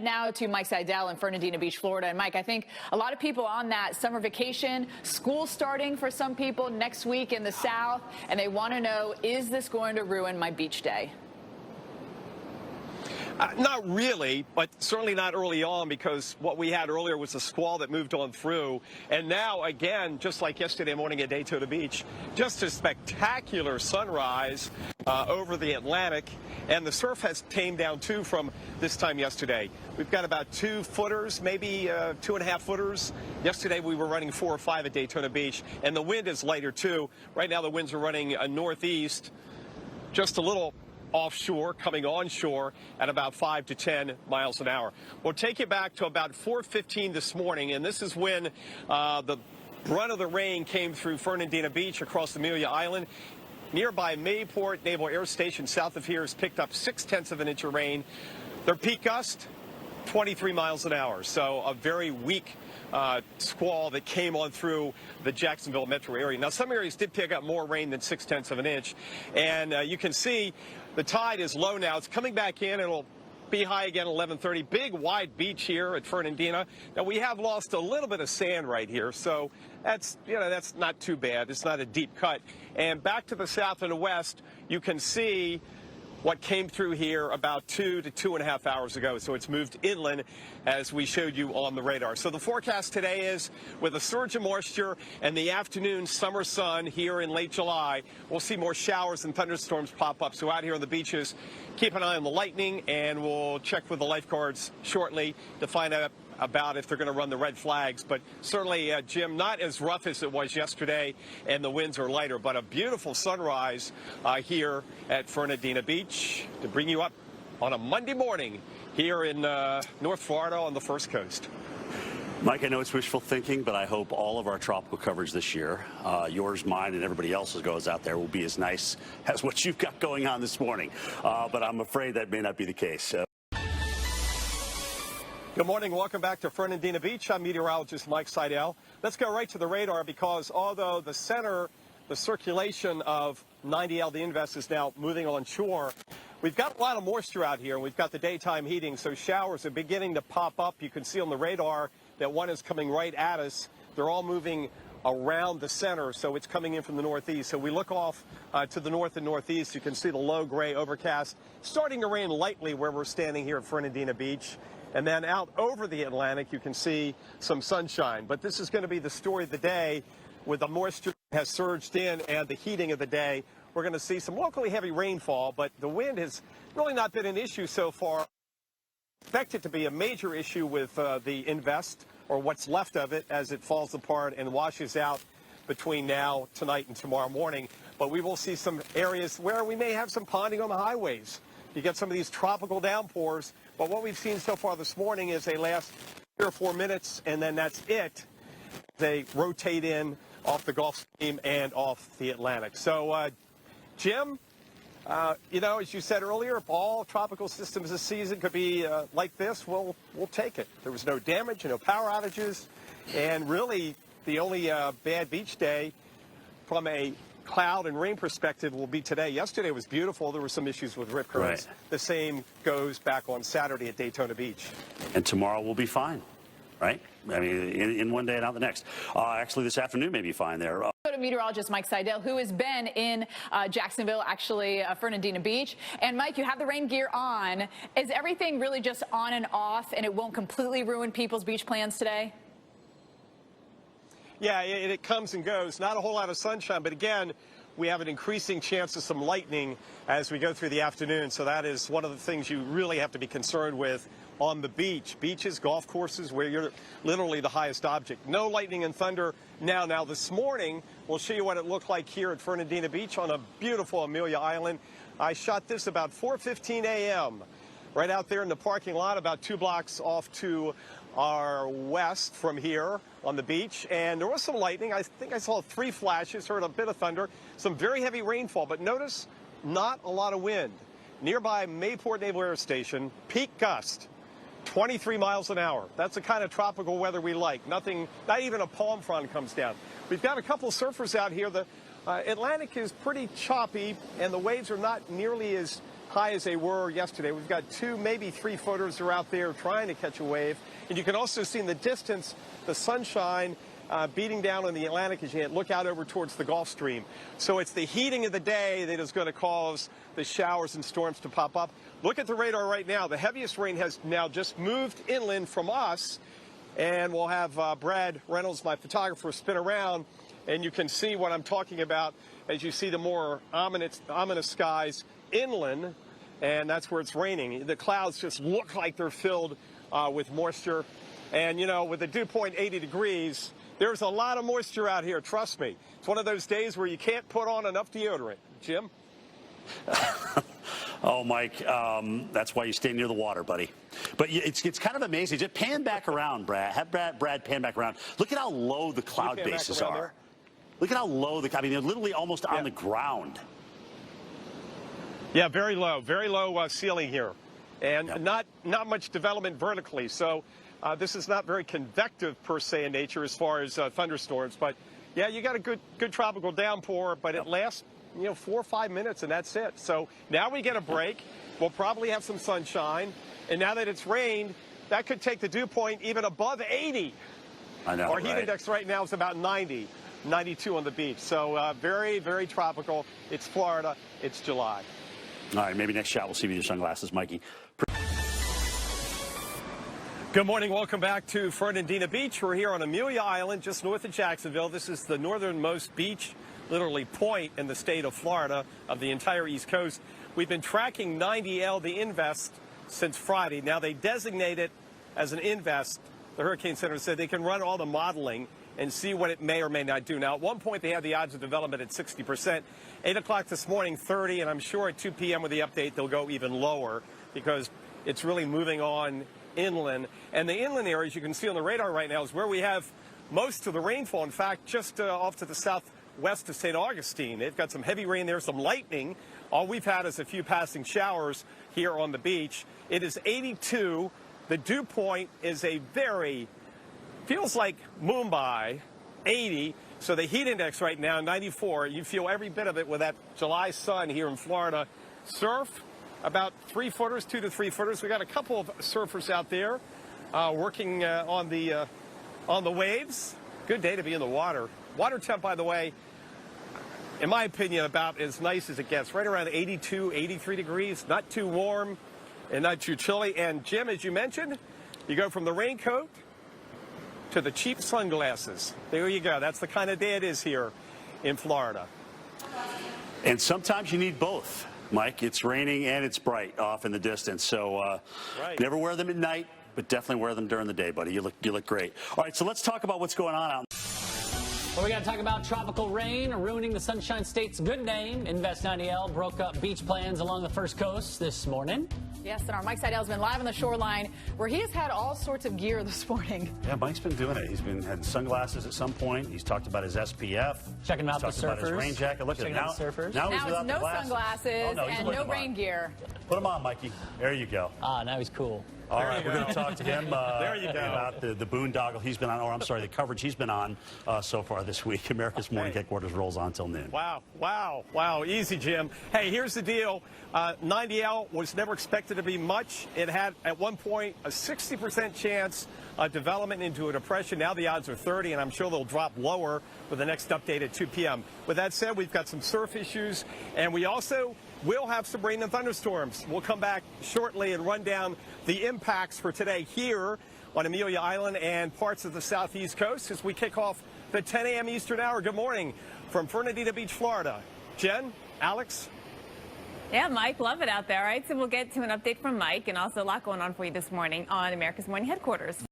Now to Mike Seidel in Fernandina Beach, Florida. And Mike, I think a lot of people on that summer vacation, school starting for some people next week in the South, and they want to know, is this going to ruin my beach day? Not really, but certainly not early on, because what we had earlier was a squall that moved on through. And now, again, just like yesterday morning at Daytona Beach, just a spectacular sunrise over the Atlantic. And the surf has tamed down, too, from this time yesterday. We've got about 2 footers, maybe 2.5 footers. Yesterday, we were running 4 or 5 at Daytona Beach. And the wind is lighter, too. Right now, the winds are running northeast, just a little offshore, coming onshore at about 5 to 10 miles an hour. We'll take you back to about 4:15 this morning, and this is when the brunt of the rain came through Fernandina Beach across Amelia Island. Nearby Mayport Naval Air Station south of here has picked up 0.6 of an inch of rain. Their peak gust, 23 miles an hour. So a very weak squall that came on through the Jacksonville metro area. Now, some areas did pick up more rain than 0.6 of an inch. And you can see the tide is low now. It's coming back in. It'll be high again 11:30. Big, wide beach here at Fernandina. Now, we have lost a little bit of sand right here. So that's not too bad. It's not a deep cut. And back to the south and the west, you can see what came through here about 2 to 2.5 hours ago. So it's moved inland, as we showed you on the radar. So the forecast today is, with a surge of moisture and the afternoon summer sun here in late July, we'll see more showers and thunderstorms pop up. So out here on the beaches, keep an eye on the lightning, and we'll check with the lifeguards shortly to find out about if they're going to run the red flags. But certainly, Jim, not as rough as it was yesterday, and the winds are lighter, but a beautiful sunrise here at Fernandina Beach to bring you up on a Monday morning here in North Florida on the First Coast. Mike, I know it's wishful thinking, but I hope all of our tropical coverage this year, yours, mine, and everybody else's goes out there, will be as nice as what you've got going on this morning. But I'm afraid that may not be the case. Good morning. Welcome back to Fernandina Beach. I'm meteorologist Mike Seidel. Let's go right to the radar, because although the circulation of 90L, the invest, is now moving on shore, we've got a lot of moisture out here, and we've got the daytime heating, so showers are beginning to pop up. You can see on the radar that one is coming right at us. They're all moving around the center, so it's coming in from the northeast. So we look off to the north and northeast. You can see the low gray overcast starting to rain lightly where we're standing here at Fernandina Beach. And then out over the Atlantic, you can see some sunshine. But this is going to be the story of the day, with the moisture that has surged in and the heating of the day. We're going to see some locally heavy rainfall, but the wind has really not been an issue so far. Expect it to be a major issue with the invest, or what's left of it, as it falls apart and washes out between now, tonight, and tomorrow morning. But we will see some areas where we may have some ponding on the highways. You get some of these tropical downpours, but what we've seen so far this morning is they last 3 or 4 minutes, and then that's it. They rotate in off the Gulf Stream and off the Atlantic. So, Jim, as you said earlier, if all tropical systems this season could be like this, we'll take it. There was no damage, no power outages, and really the only bad beach day from a cloud and rain perspective will be today. Yesterday was beautiful. There were some issues with rip currents. Right. The same goes back on Saturday at Daytona Beach. And tomorrow will be fine, right? I mean, in one day and out the next. Actually, this afternoon may be fine there. Go to meteorologist Mike Seidel, who has been in Jacksonville, actually Fernandina Beach. And Mike, you have the rain gear on. Is everything really just on and off, and it won't completely ruin people's beach plans today? Yeah, it comes and goes. Not a whole lot of sunshine, but again, we have an increasing chance of some lightning as we go through the afternoon. So that is one of the things you really have to be concerned with on the beach. Beaches, golf courses, where you're literally the highest object. No lightning and thunder now. Now, this morning, we'll show you what it looked like here at Fernandina Beach on a beautiful Amelia Island. I shot this about 4:15 a.m. right out there in the parking lot, about 2 blocks off to our west from here on the beach. And there was some lightning. I think I saw 3 flashes, heard a bit of thunder, some very heavy rainfall. But notice, not a lot of wind. Nearby Mayport Naval Air Station, peak gust, 23 miles an hour. That's the kind of tropical weather we like. Nothing, not even a palm frond comes down. We've got a couple surfers out here. The Atlantic is pretty choppy, and the waves are not nearly as high as they were yesterday. We've got 2, maybe 3 footers are out there trying to catch a wave. And you can also see in the distance the sunshine beating down on the Atlantic as you look out over towards the Gulf Stream. So it's the heating of the day that is going to cause the showers and storms to pop up. Look at the radar right now. The heaviest rain has now just moved inland from us. And we'll have Brad Reynolds, my photographer, spin around. And you can see what I'm talking about as you see the more ominous skies inland. And that's where it's raining. The clouds just look like they're filled with moisture. And, you know, with the dew point 80 degrees, there's a lot of moisture out here, trust me. It's one of those days where you can't put on enough deodorant. Jim? Oh, Mike, that's why you stay near the water, buddy. But it's kind of amazing. Just pan back around, Brad. Have Brad pan back around. Look at how low the cloud bases are. There? Look at how low I mean, they're literally almost on the ground. Yeah, very low ceiling here. And not much development vertically. So this is not very convective per se in nature as far as thunderstorms. But yeah, you got a good tropical downpour, but it lasts, 4 or 5 minutes and that's it. So now we get a break. We'll probably have some sunshine. And now that it's rained, that could take the dew point even above 80. I know, Our heat index right now is about 90, 92 on the beach. So very, very tropical. It's Florida. It's July. All right, maybe next shot we'll see you with your sunglasses, Mikey. Good morning. Welcome back to Fernandina Beach. We're here on Amelia Island, just north of Jacksonville. This is the northernmost beach, literally point in the state of Florida of the entire East Coast. We've been tracking 90L, the invest, since Friday. Now they designate it as an invest. The Hurricane Center said they can run all the modeling and see what it may or may not do. Now, at one point, they had the odds of development at 60%. 8 o'clock this morning, 30, and I'm sure at 2 p.m. with the update, they'll go even lower because it's really moving on inland. And the inland areas you can see on the radar right now is where we have most of the rainfall. In fact, just off to the southwest of St. Augustine. They've got some heavy rain there, some lightning. All we've had is a few passing showers here on the beach. It is 82. The dew point is feels like Mumbai, 80. So the heat index right now, 94. You feel every bit of it with that July sun here in Florida. Surf, about 3 footers, 2 to 3 footers. We got a couple of surfers out there working on the waves. Good day to be in the water. Water temp, by the way, in my opinion, about as nice as it gets. Right around 82, 83 degrees. Not too warm and not too chilly. And Jim, as you mentioned, you go from the raincoat to the cheap sunglasses. There you go. That's the kind of day it is here in Florida. And sometimes you need both, Mike. It's raining and it's bright off in the distance. So never wear them at night, but definitely wear them during the day, buddy. You look great. All right, so let's talk about what's going on out. Well, we got to talk about tropical rain ruining the Sunshine State's good name. Invest 90L broke up beach plans along the first coast this morning. Yes, and our Mike Seidel has been live on the shoreline where he has had all sorts of gear this morning. Yeah, Mike's been doing it. He's had sunglasses at some point. He's talked about his SPF. Checking out the surfers. About his rain jacket. Look at him now. Now it's no sunglasses and no rain gear. Put them on, Mikey. There you go. Now he's cool. All right, we're going to talk to him there you go. about the boondoggle he's been on, or I'm sorry, the coverage he's been on so far this week. America's Morning Headquarters rolls on till noon. Wow. Easy, Jim. Hey, here's the deal. 90L was never expected to be much. It had, at one point, a 60% chance of development into a depression. Now the odds are 30, and I'm sure they'll drop lower with the next update at 2 p.m. With that said, we've got some surf issues, and we also will have some rain and thunderstorms. We'll come back shortly and run down the impacts for today here on Amelia Island and parts of the southeast coast as we kick off the 10 a.m. Eastern hour. Good morning from Fernandina Beach, Florida. Jen, Alex? Yeah, Mike, love it out there, right? So we'll get to an update from Mike and also a lot going on for you this morning on America's Morning Headquarters.